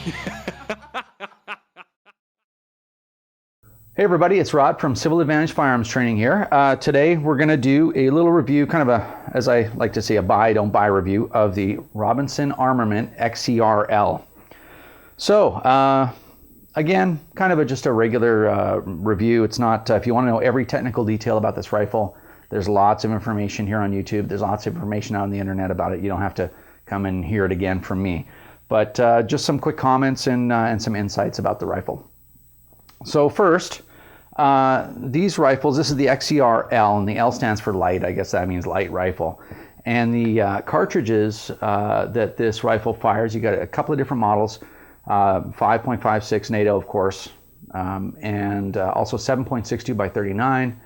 Hey everybody, it's Rod from Civil Advantage Firearms Training here. Today we're going to do a little review, kind of a, as I like to say, a buy, don't buy review of the Robinson Armament XCR-L. So, again, kind of just a regular review. It's not, if you want to know every technical detail about this rifle, there's lots of information here on YouTube. There's lots of information out on the internet about it. You don't have to come and hear it again from me. But just some quick comments and some insights about the rifle. So first, these rifles, this is the XCR-L, and the L stands for light. I guess that means light rifle. And the cartridges that this rifle fires, you got a couple of different models, 5.56 NATO, of course, and also 7.62 by 39.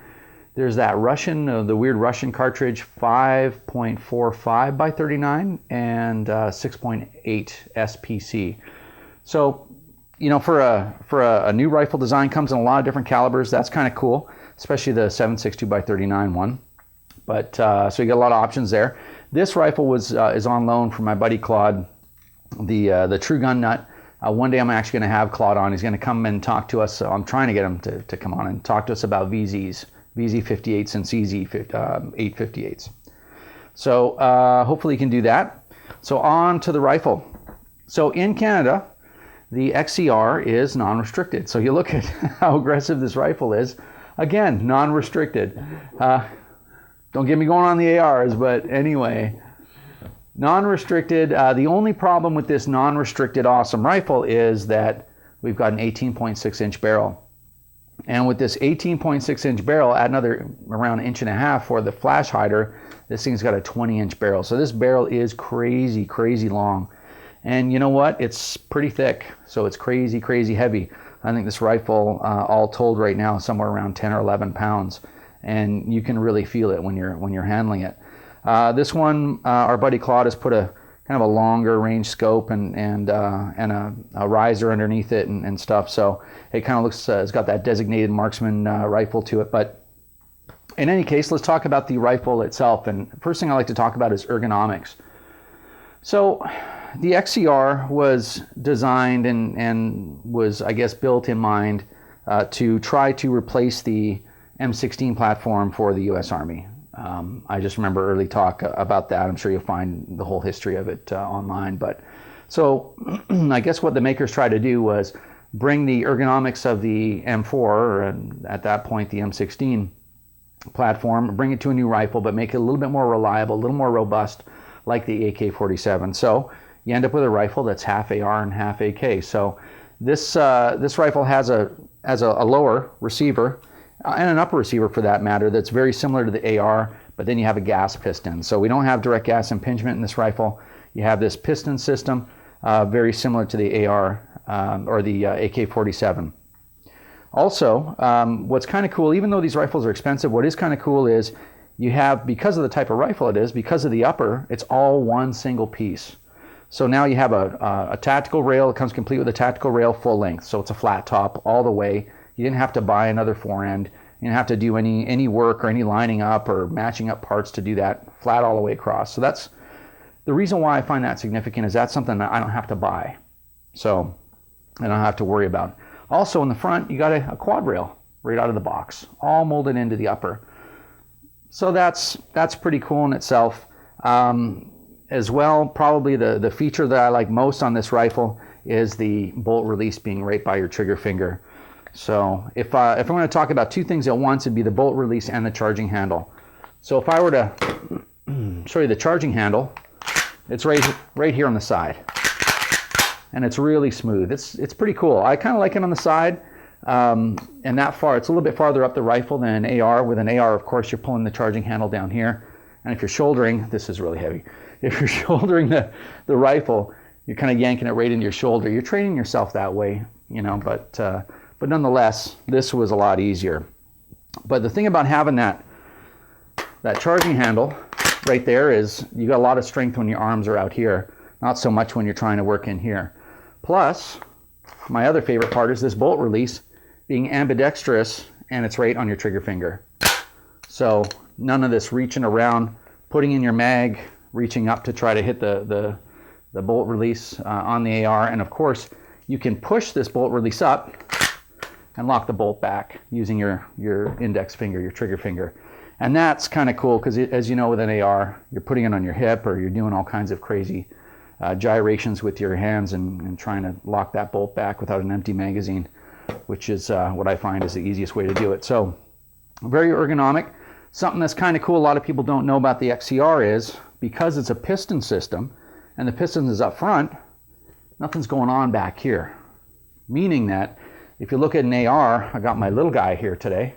There's that Russian, the weird Russian cartridge, 5.45 by 39, and 6.8 SPC. So, you know, for a new rifle design, comes in a lot of different calibers. That's kind of cool, especially the 7.62 by 39 one. But so you get a lot of options there. This rifle is on loan from my buddy Claude, the True Gun Nut. One day I'm actually going to have Claude on. He's going to come and talk to us. So I'm trying to get him to come on and talk to us about VZs, VZ58s and CZ858s. So hopefully he can do that. So on to the rifle. So in Canada, the XCR is non-restricted. So you look at how aggressive this rifle is. Again, non-restricted. Don't get me going on the ARs, but anyway, non-restricted. The only problem with this non-restricted awesome rifle is that we've got an 18.6 inch barrel. And with this 18.6 inch barrel, add another around 1.5 inches for the flash hider, this thing's got a 20 inch barrel. So this barrel is crazy, crazy long. And you know what? It's pretty thick, so it's crazy, crazy heavy. I think this rifle, all told right now, is somewhere around 10 or 11 pounds, and you can really feel it when you're handling it. This one, our buddy Claude has put a kind of a longer range scope and a riser underneath it and stuff. So it kind of looks, it's got that designated marksman rifle to it. But in any case, let's talk about the rifle itself. And first thing I like to talk about is ergonomics. So the XCR was designed and was, I guess, built in mind to try to replace the M16 platform for the U.S. Army. I just remember early talk about that. I'm sure you'll find the whole history of it online. But so I guess what the makers tried to do was bring the ergonomics of the M4, or at that point the M16 platform, bring it to a new rifle, but make it a little bit more reliable, a little more robust, like the AK-47. So you end up with a rifle that's half AR and half AK. So this rifle has a lower receiver and an upper receiver for that matter that's very similar to the AR, but then you have a gas piston. So we don't have direct gas impingement in this rifle. You have this piston system, very similar to the AR or the AK-47. Also, what's kind of cool, even though these rifles are expensive, what is kind of cool is you have, because of the type of rifle it is, because of the upper, it's all one single piece. So now you have a tactical rail. It comes complete with a tactical rail full length. So it's a flat top all the way. You didn't have to buy another forend. You didn't have to do any work or any lining up or matching up parts to do that, flat all the way across. So that's the reason why I find that significant, is that's something that I don't have to buy. So I don't have to worry about. Also in the front, you got a quad rail right out of the box, all molded into the upper. So that's pretty cool in itself. As well, probably the feature that I like most on this rifle is the bolt release being right by your trigger finger. So if I'm going to talk about two things at once, it'd be the bolt release and the charging handle. So if I were to show you the charging handle, it's right here on the side, and it's really smooth. It's pretty cool. I kind of like it on the side. And that far, it's a little bit farther up the rifle than an AR. With an AR, of course, you're pulling the charging handle down here. And if you're shouldering, this is really heavy. If you're shouldering the rifle, you're kind of yanking it right into your shoulder. You're training yourself that way, you know, but nonetheless, this was a lot easier. But the thing about having that charging handle right there is you got a lot of strength when your arms are out here, not so much when you're trying to work in here. Plus, my other favorite part is this bolt release being ambidextrous, and it's right on your trigger finger. So none of this reaching around, putting in your mag, reaching up to try to hit the bolt release on the AR. And of course, you can push this bolt release up and lock the bolt back using your index finger, your trigger finger. And that's kind of cool because, as you know, with an AR, you're putting it on your hip or you're doing all kinds of crazy gyrations with your hands and trying to lock that bolt back without an empty magazine, which is what I find is the easiest way to do it. So very ergonomic. Something that's kind of cool, a lot of people don't know about the XCR is, because it's a piston system and the piston is up front, nothing's going on back here. Meaning that if you look at an AR, I got my little guy here today,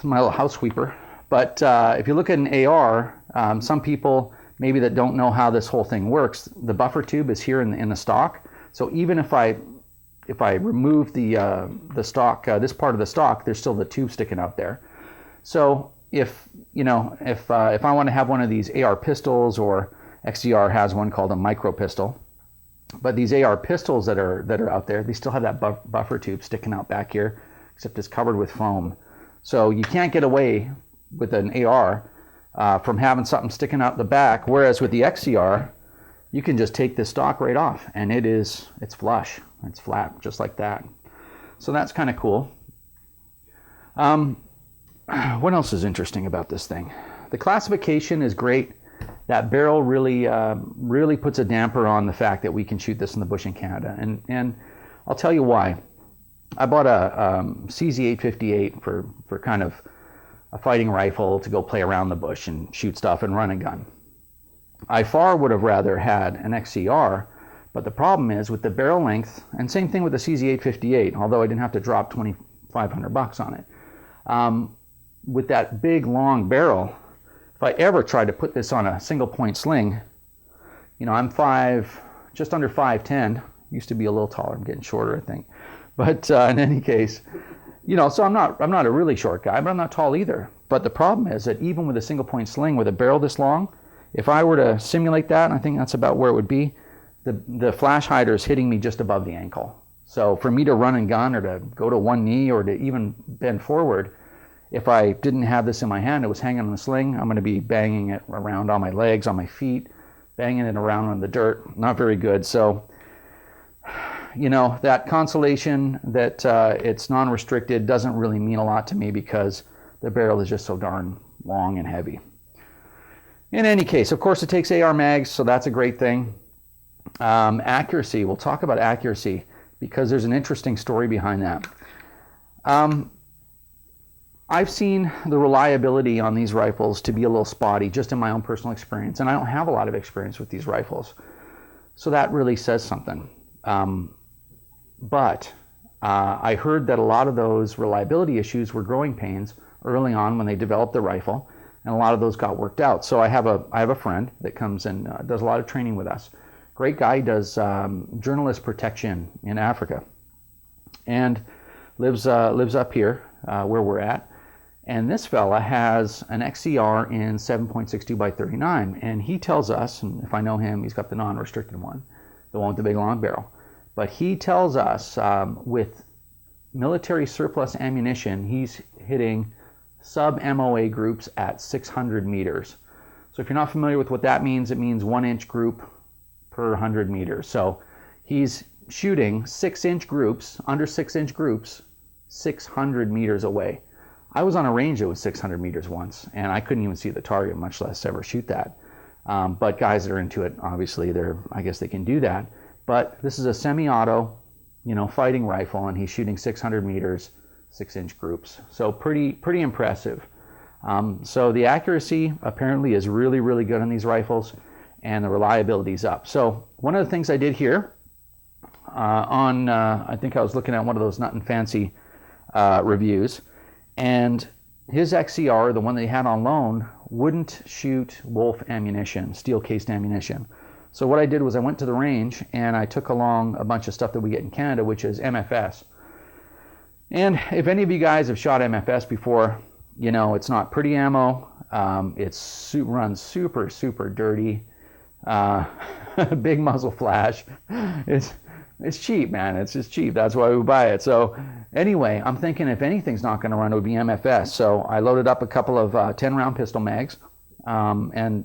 my little house sweeper. But if you look at an AR, some people maybe that don't know how this whole thing works, the buffer tube is here in the stock. So even if I remove the stock, this part of the stock, there's still the tube sticking out there. So if I want to have one of these AR pistols, or XCR has one called a micro pistol, but these AR pistols that are out there, they still have that buffer tube sticking out back here, except it's covered with foam. So you can't get away with an AR from having something sticking out the back, whereas with the XCR, you can just take this stock right off and it's flush, it's flat, just like that. So that's kind of cool. What else is interesting about this thing? The classification is great. That barrel really puts a damper on the fact that we can shoot this in the bush in Canada, and I'll tell you why. I bought a CZ858 for kind of a fighting rifle to go play around the bush and shoot stuff and run a gun. I far would have rather had an XCR, but the problem is with the barrel length, and same thing with the CZ858, although I didn't have to drop $2,500 on it. With that big long barrel, if I ever tried to put this on a single point sling, I'm just under 5'10", used to be a little taller, I'm getting shorter I think. But in any case, so I'm not a really short guy, but I'm not tall either. But the problem is that even with a single point sling with a barrel this long, if I were to simulate that, and I think that's about where it would be, the flash hider is hitting me just above the ankle. So for me to run and gun, or to go to one knee, or to even bend forward, if I didn't have this in my hand, it was hanging on the sling, I'm going to be banging it around on my legs, on my feet, banging it around on the dirt. Not very good. So, that consolation that it's non-restricted doesn't really mean a lot to me because the barrel is just so darn long and heavy. In any case, of course, it takes AR mags, so that's a great thing. Accuracy, we'll talk about accuracy because there's an interesting story behind that. I've seen the reliability on these rifles to be a little spotty, just in my own personal experience, and I don't have a lot of experience with these rifles. So that really says something. But I heard that a lot of those reliability issues were growing pains early on when they developed the rifle, and a lot of those got worked out. So I have a friend that comes and does a lot of training with us. Great guy, does journalist protection in Africa, and lives up here where we're at. And this fella has an XCR in 7.62 by 39, and he tells us, and if I know him, he's got the non-restricted one, the one with the big long barrel. But he tells us with military surplus ammunition, he's hitting sub-MOA groups at 600 meters. So if you're not familiar with what that means, it means 1-inch group per 100 meters. So he's shooting 6-inch groups, under 6-inch groups, 600 meters away. I was on a range that was 600 meters once, and I couldn't even see the target, much less ever shoot that. But guys that are into it, obviously, I guess they can do that. But this is a semi-auto, fighting rifle, and he's shooting 600 meters, 6-inch groups. So pretty impressive. So the accuracy apparently is really, really good on these rifles, and the reliability is up. So one of the things I did here I think I was looking at one of those Nut and Fancy reviews, and his XCR, the one that he had on loan, wouldn't shoot Wolf ammunition, steel-cased ammunition. So what I did was I went to the range and I took along a bunch of stuff that we get in Canada, which is MFS. And if any of you guys have shot MFS before, it's not pretty ammo. It runs super, super dirty. Big muzzle flash. It's cheap, man. It's just cheap. That's why we buy it. So anyway, I'm thinking if anything's not going to run, it would be MFS. So I loaded up a couple of 10-round pistol mags and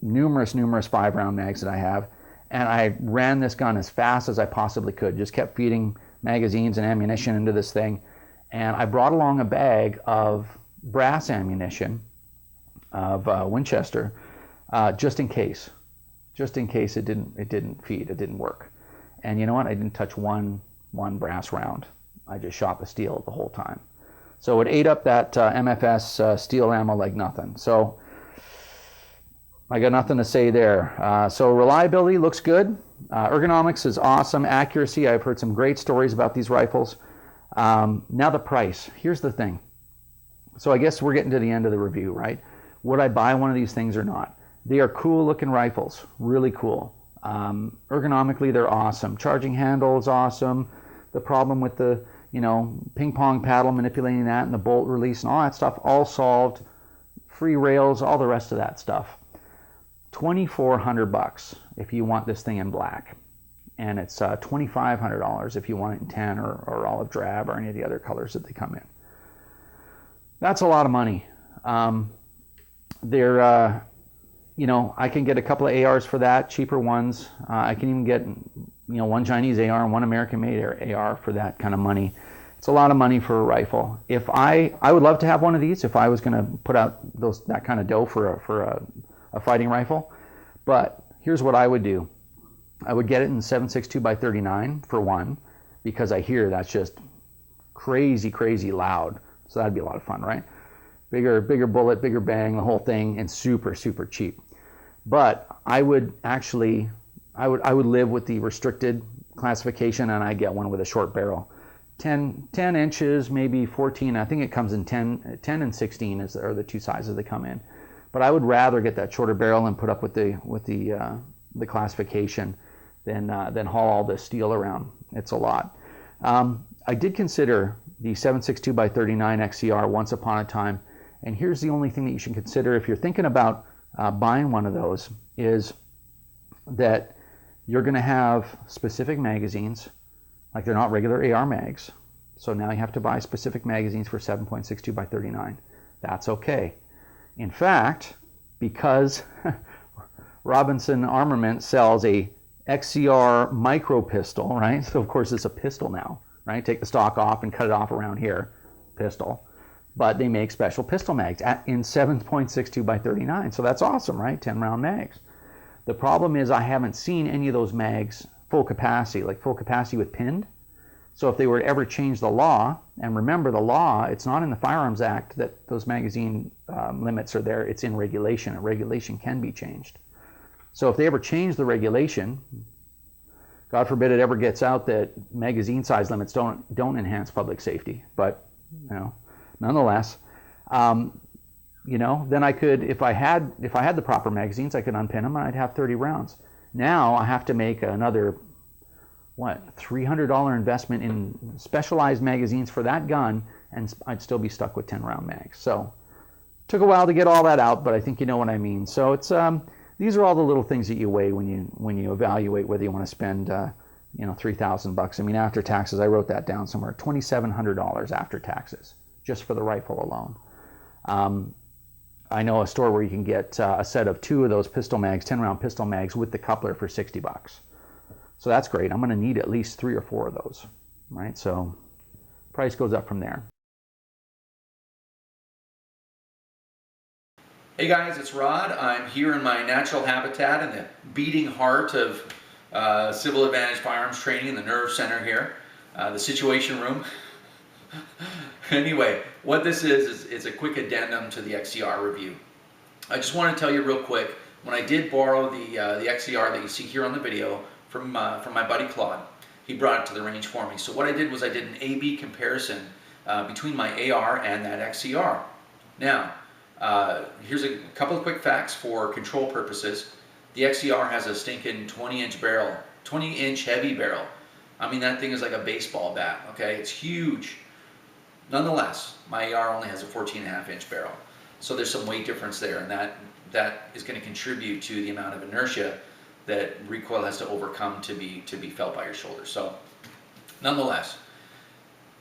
numerous 5-round mags that I have. and I ran this gun as fast as I possibly could. Just kept feeding magazines and ammunition into this thing. And I brought along a bag of brass ammunition of Winchester, just in case it didn't feed, it didn't work. And you know what? I didn't touch one brass round. I just shot the steel the whole time. So it ate up that MFS steel ammo like nothing. So I got nothing to say there. So reliability looks good. Ergonomics is awesome. Accuracy, I've heard some great stories about these rifles. Now the price. Here's the thing. So I guess we're getting to the end of the review, right? Would I buy one of these things or not? They are cool looking rifles, really cool. Ergonomically, they're awesome. Charging handle is awesome. The problem with the, ping pong paddle, manipulating that and the bolt release and all that stuff, all solved. Free rails, all the rest of that stuff. $2,400 if you want this thing in black. And it's $2,500 if you want it in tan or olive drab or any of the other colors that they come in. That's a lot of money. I can get a couple of ARs for that, cheaper ones. I can even get, one Chinese AR and one American-made AR for that kind of money. It's a lot of money for a rifle. If I would love to have one of these if I was going to put out that kind of dough for a fighting rifle. But here's what I would do. I would get it in 7.62x39 for one, because I hear that's just crazy, crazy loud. So that'd be a lot of fun, right? Bigger bullet, bigger bang, the whole thing, and super, super cheap. But I would live with the restricted classification, and I get one with a short barrel. 10 inches, maybe 14. I think it comes in 10 and 16 are the two sizes they come in. But I would rather get that shorter barrel and put up with the classification than haul all this steel around. It's a lot. I did consider the 7.62x39 XCR once upon a time, and here's the only thing that you should consider if you're thinking about buying one of those, is that you're going to have specific magazines, like they're not regular AR mags. So now you have to buy specific magazines for 7.62x39. That's okay. In fact, because Robinson Armament sells a XCR micro pistol, right? So of course it's a pistol now, right? Take the stock off and cut it off around here, pistol. But they make special pistol mags in 7.62x39. So that's awesome, right? 10 round mags. The problem is I haven't seen any of those mags full capacity, like full capacity with pinned. So if they were to ever change the law, and remember the law, it's not in the Firearms Act that those magazine limits are there, it's in regulation. A regulation can be changed. So if they ever change the regulation, God forbid it ever gets out that magazine size limits don't enhance public safety, but nonetheless, then I could, if I had the proper magazines, I could unpin them and I'd have 30 rounds. Now I have to make another $300 investment in specialized magazines for that gun, and I'd still be stuck with 10 round mags. So it took a while to get all that out, but I think you know what I mean. So it's these are all the little things that you weigh when you evaluate whether you want to spend $3,000. I mean, after taxes, I wrote that down somewhere, $2,700 after taxes just for the rifle alone. I know a store where you can get a set of 2 of those pistol mags, 10 round pistol mags with the coupler for $60. So that's great. I'm going to need at least 3 or 4 of those, right? So price goes up from there. Hey guys, it's Rod. I'm here in my natural habitat in the beating heart of Civil Advantage Firearms Training, the Nerve Center here, the Situation Room. Anyway, what this is a quick addendum to the XCR review. I just want to tell you real quick, when I did borrow the XCR that you see here on the video from my buddy Claude, he brought it to the range for me. So what I did was I did an A-B comparison between my AR and that XCR. Now, here's a couple of quick facts for control purposes. The XCR has a stinking 20-inch barrel, 20-inch heavy barrel. I mean, that thing is like a baseball bat, okay? It's huge. Nonetheless, my AR only has a 14.5-inch barrel. So there's some weight difference there, and that is going to contribute to the amount of inertia that recoil has to overcome to be felt by your shoulder. So nonetheless,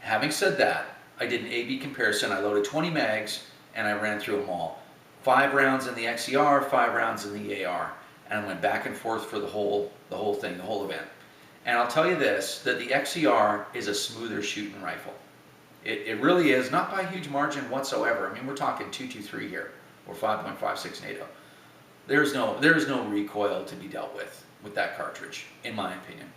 having said that, I did an A-B comparison. I loaded 20 mags and I ran through them all. 5 rounds in the XCR, 5 rounds in the AR. and went back and forth for the whole thing, the whole event. And I'll tell you this, that the XCR is a smoother shooting rifle. It really is, not by a huge margin whatsoever. I mean, we're talking 223 here, or 5.56 NATO. There is no recoil to be dealt with that cartridge, in my opinion.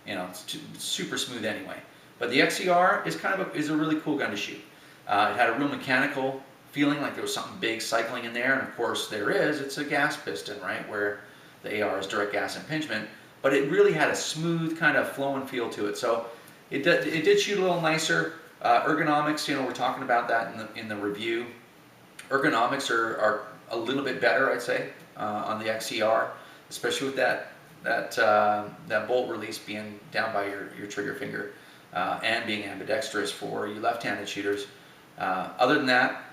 You know, it's super smooth anyway. But the XCR is a really cool gun to shoot. It had a real mechanical feeling, like there was something big cycling in there, and of course there is. It's a gas piston, right, where the AR is direct gas impingement. But it really had a smooth kind of flow and feel to it. So it did shoot a little nicer. Ergonomics, you know, we're talking about that in the review. Ergonomics are a little bit better, I'd say, on the XCR, especially with that bolt release being down by your trigger finger and being ambidextrous for you left-handed shooters. Other than that,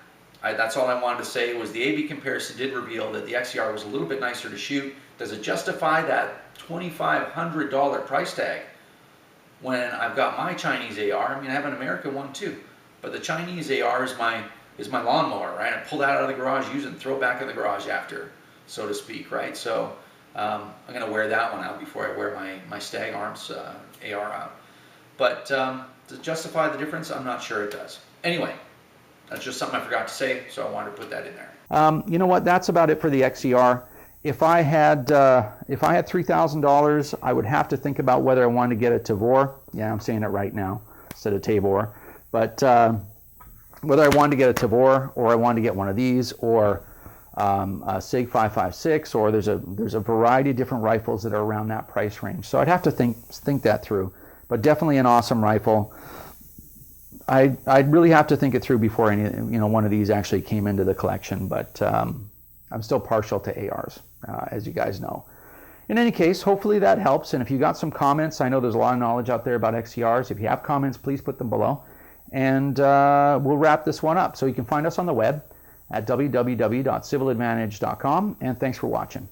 that's all I wanted to say. Was the AB comparison did reveal that the XCR was a little bit nicer to shoot. Does it justify that $2,500 price tag when I've got my Chinese AR? I mean, I have an American one too, but the Chinese AR is my lawnmower, right? I pull that out of the garage, use it, and throw it back in the garage after, so to speak, right? So I'm going to wear that one out before I wear my Stag Arms AR out. But to justify the difference, I'm not sure it does. Anyway, that's just something I forgot to say, so I wanted to put that in there. You know what? That's about it for the XCR. If I had $3,000, I would have to think about whether I wanted to get a Tavor. Yeah, I'm saying it right now instead of Tavor. But whether I wanted to get a Tavor or I wanted to get one of these or a SIG 5.56, or there's a variety of different rifles that are around that price range. So I'd have to think that through. But definitely an awesome rifle. I'd really have to think it through before one of these actually came into the collection. But I'm still partial to ARs, as you guys know. In any case, hopefully that helps. And if you got some comments, I know there's a lot of knowledge out there about XCRs. If you have comments, please put them below. And we'll wrap this one up. So you can find us on the web at www.civiladvantage.com. And thanks for watching.